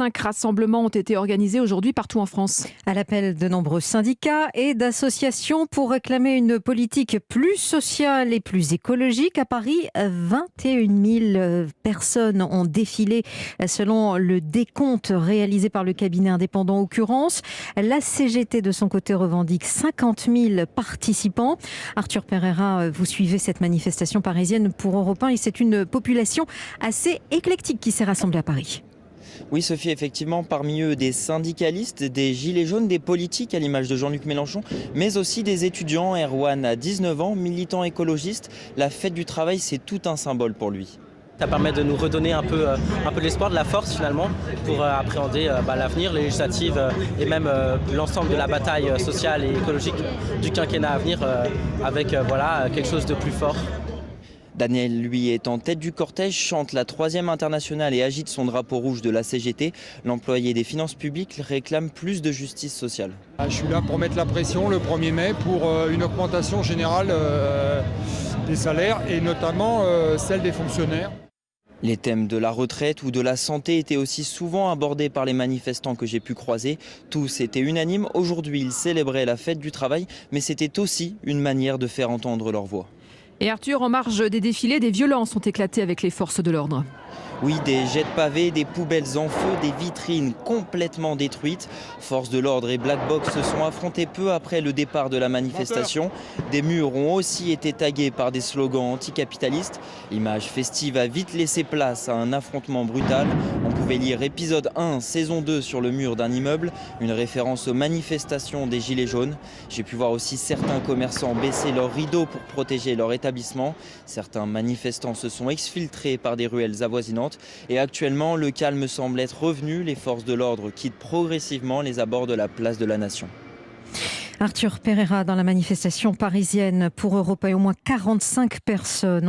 5 rassemblements ont été organisés aujourd'hui partout en France. À l'appel de nombreux syndicats et d'associations pour réclamer une politique plus sociale et plus écologique. À Paris, 21 000 personnes ont défilé selon le décompte réalisé par le cabinet indépendant Occurrence. La CGT de son côté revendique 50 000 participants. Arthur Pereira, vous suivez cette manifestation parisienne pour Europe 1 et c'est une population assez éclectique qui s'est rassemblée à Paris. Oui Sophie, effectivement, parmi eux des syndicalistes, des gilets jaunes, des politiques à l'image de Jean-Luc Mélenchon, mais aussi des étudiants. Erwan a 19 ans, militant écologiste. La fête du travail, c'est tout un symbole pour lui. Ça permet de nous redonner un peu de l'espoir, de la force finalement pour appréhender l'avenir, les législatives et même l'ensemble de la bataille sociale et écologique du quinquennat à venir avec quelque chose de plus fort. Daniel, lui, est en tête du cortège, chante la 3e internationale et agite son drapeau rouge de la CGT. L'employé des finances publiques réclame plus de justice sociale. Je suis là pour mettre la pression le 1er mai pour une augmentation générale des salaires et notamment celle des fonctionnaires. Les thèmes de la retraite ou de la santé étaient aussi souvent abordés par les manifestants que j'ai pu croiser. Tous étaient unanimes. Aujourd'hui, ils célébraient la fête du travail, mais c'était aussi une manière de faire entendre leur voix. Et Arthur, en marge des défilés, des violences ont éclaté avec les forces de l'ordre. Oui, des jets de pavés, des poubelles en feu, des vitrines complètement détruites. Forces de l'ordre et Black Box se sont affrontés peu après le départ de la manifestation. Des murs ont aussi été tagués par des slogans anticapitalistes. L'image festive a vite laissé place à un affrontement brutal. On pouvait lire épisode 1, saison 2 sur le mur d'un immeuble, une référence aux manifestations des Gilets jaunes. J'ai pu voir aussi certains commerçants baisser leurs rideaux pour protéger leur établissement. Certains manifestants se sont exfiltrés par des ruelles avoisinantes. Et actuellement, le calme semble être revenu. Les forces de l'ordre quittent progressivement les abords de la place de la Nation. Arthur Pereira dans la manifestation parisienne pour Europe 1. Au moins 45 personnes ont